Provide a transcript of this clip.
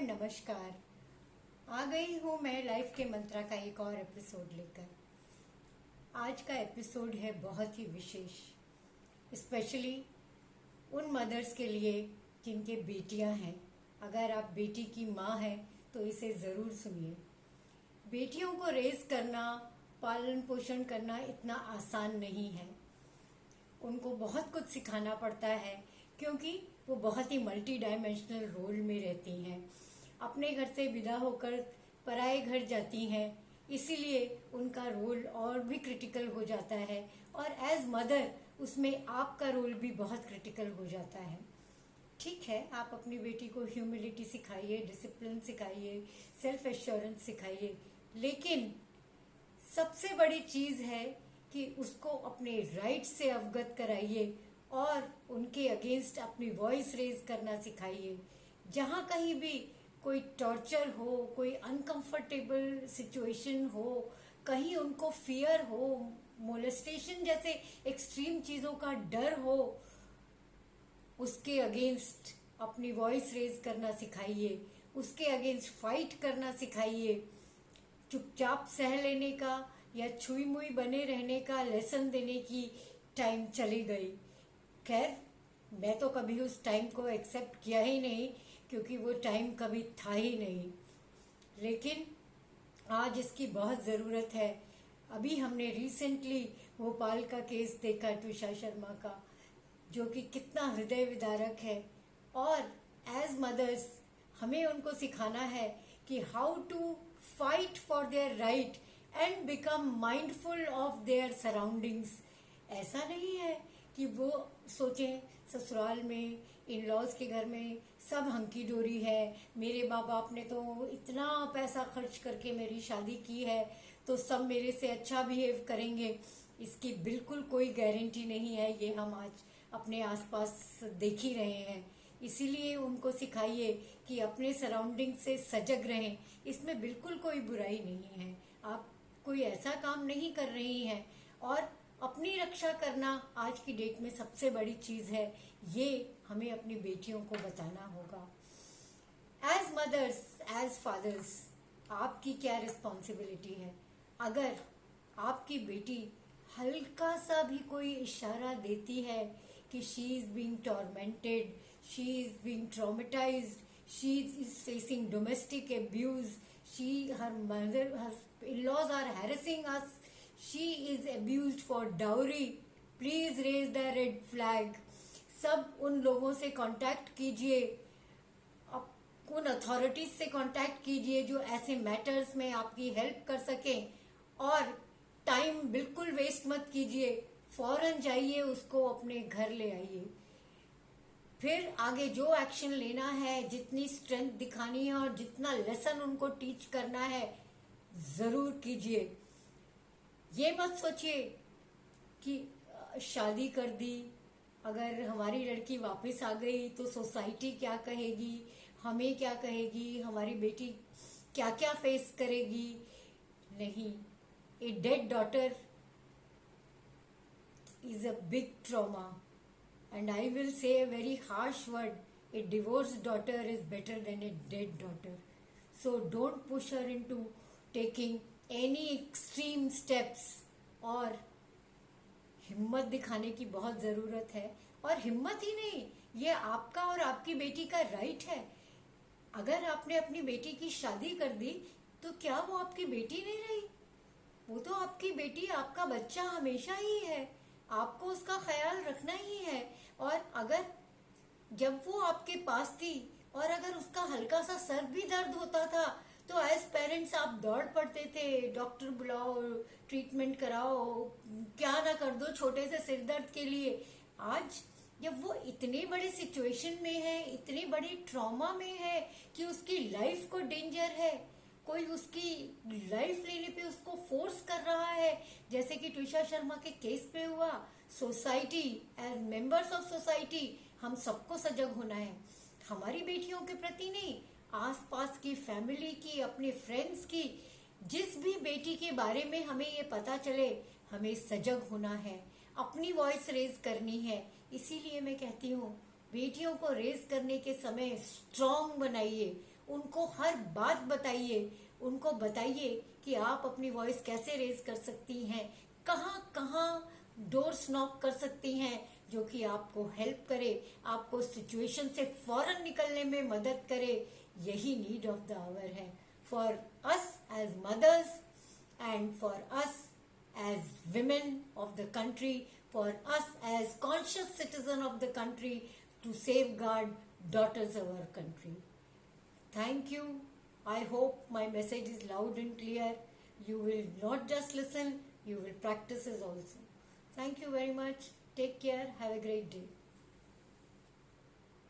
नमस्कार। आ गई हूँ मैं लाइफ के मंत्रा का एक और एपिसोड लेकर। आज का एपिसोड है बहुत ही विशेष, स्पेशली उन मदर्स के लिए जिनके बेटियां हैं। अगर आप बेटी की माँ हैं तो इसे ज़रूर सुनिए। बेटियों को रेज करना, पालन पोषण करना इतना आसान नहीं है। उनको बहुत कुछ सिखाना पड़ता है क्योंकि वो बहुत ही मल्टी डायमेंशनल रोल में रहती हैं। अपने घर से विदा होकर पराए घर जाती हैं, इसीलिए उनका रोल और भी क्रिटिकल हो जाता है। और एज मदर उसमें आपका रोल भी बहुत क्रिटिकल हो जाता है। ठीक है, आप अपनी बेटी को ह्यूमिलिटी सिखाइए, डिसिप्लिन सिखाइए, सेल्फ एश्योरेंस सिखाइए, लेकिन सबसे बड़ी चीज़ है कि उसको अपने राइट से अवगत कराइए और उनके अगेंस्ट अपनी वॉइस रेज करना सिखाइए। जहाँ कहीं भी कोई टॉर्चर हो, कोई अनकंफर्टेबल सिचुएशन हो, कहीं उनको फियर हो, मोलेस्टेशन जैसे एक्सट्रीम चीज़ों का डर हो, उसके अगेंस्ट अपनी वॉइस रेज करना सिखाइए, उसके अगेंस्ट फाइट करना सिखाइए। चुपचाप सह लेने का या छुई मुई बने रहने का लेसन देने की टाइम चली गई। खैर, मैं तो कभी उस टाइम को एक्सेप्ट किया ही नहीं क्योंकि वो टाइम कभी था ही नहीं। लेकिन आज इसकी बहुत ज़रूरत है। अभी हमने रिसेंटली भोपाल का केस देखा, ट्विशा शर्मा का, जो कि कितना हृदय विदारक है। और एज मदर्स हमें उनको सिखाना है कि how to fight for their right and become mindful of their surroundings. ऐसा नहीं है कि वो सोचें ससुराल में, इन लॉज के घर में सब हंकी डोरी है, मेरे माँ बाप ने तो इतना पैसा खर्च करके मेरी शादी की है तो सब मेरे से अच्छा बिहेव करेंगे। इसकी बिल्कुल कोई गारंटी नहीं है। ये हम आज अपने आसपास देख ही रहे हैं। इसीलिए उनको सिखाइए कि अपने सराउंडिंग से सजग रहें। इसमें बिल्कुल कोई बुराई नहीं है। आप कोई ऐसा काम नहीं कर रही हैं और अपनी रक्षा करना आज की डेट में सबसे बड़ी चीज़ है। ये हमें अपनी बेटियों को बताना होगा। एज मदर्स, एज फादर्स, आपकी क्या रिस्पॉन्सिबिलिटी है? अगर आपकी बेटी हल्का सा भी कोई इशारा देती है कि she is being tormented, she is being traumatised, she is facing domestic abuse, her mother, her in-laws are harassing us, she is abused for dowry, please raise the red flag। सब उन लोगों से कांटेक्ट कीजिए, उन authorities से contact कीजिए जो ऐसे मैटर्स में आपकी हेल्प कर सकें। और टाइम बिल्कुल वेस्ट मत कीजिए, फौरन जाइए, उसको अपने घर ले आइए। फिर आगे जो एक्शन लेना है, जितनी स्ट्रेंथ दिखानी है और जितना लेसन उनको टीच करना है, ज़रूर कीजिए। ये मत सोचिए कि शादी कर दी, अगर हमारी लड़की वापस आ गई तो सोसाइटी क्या कहेगी, हमें क्या कहेगी, हमारी बेटी क्या क्या फेस करेगी। नहीं, a dead daughter is a big trauma. And I will say a very harsh word, a divorced daughter is better than a dead daughter. So don't push her into taking any extreme steps। और हिम्मत दिखाने की बहुत ज़रूरत है। और हिम्मत ही नहीं, ये आपका और आपकी बेटी का राइट है। अगर आपने अपनी बेटी की शादी कर दी तो क्या वो आपकी बेटी नहीं रही? वो तो आपकी बेटी, आपका बच्चा हमेशा ही है। आपको उसका ख्याल रखना ही है। और अगर जब वो आपके पास थी और अगर उसका हल्का सा सर भी दर्द होता था तो एज पेरेंट्स आप दौड़ पड़ते थे, डॉक्टर बुलाओ, ट्रीटमेंट कराओ, क्या ना कर दो छोटे से सिर दर्द के लिए। आज जब वो इतने बड़े सिचुएशन में है, इतने बड़ी ट्रॉमा में है कि उसकी लाइफ को डेंजर है, कोई उसकी लाइफ लेने पे उसको फोर्स कर रहा है, जैसे कि ट्विशा शर्मा के केस पे हुआ। Society, as members of society, हम सबको सजग होना है, हमारी बेटियों के प्रति नहीं, आसपास की फैमिली की, अपने फ्रेंड्स की, जिस भी बेटी के बारे में हमें ये पता चले, हमें सजग होना है, अपनी वॉइस रेज करनी है। इसीलिए मैं कहती हूँ, बेटियों को रेज करने के समय स्ट्रांग बनाइए, उनको हर बात बताइए, उनको बताइए कि आप अपनी वॉइस कैसे रेज कर सकती हैं, कहाँ कहाँ डोर्स नॉक कर सकती हैं, जो कि आपको हेल्प करे, आपको सिचुएशन से फौरन निकलने में मदद करे। यही नीड ऑफ द आवर है for us as mothers and for us as women of the country, for us as conscious citizen of the country, to safeguard daughters of our country. Thank you. I hope my message is loud and clear. You will not just listen, you will practice it also. Thank you very much. Take care. Have a great day.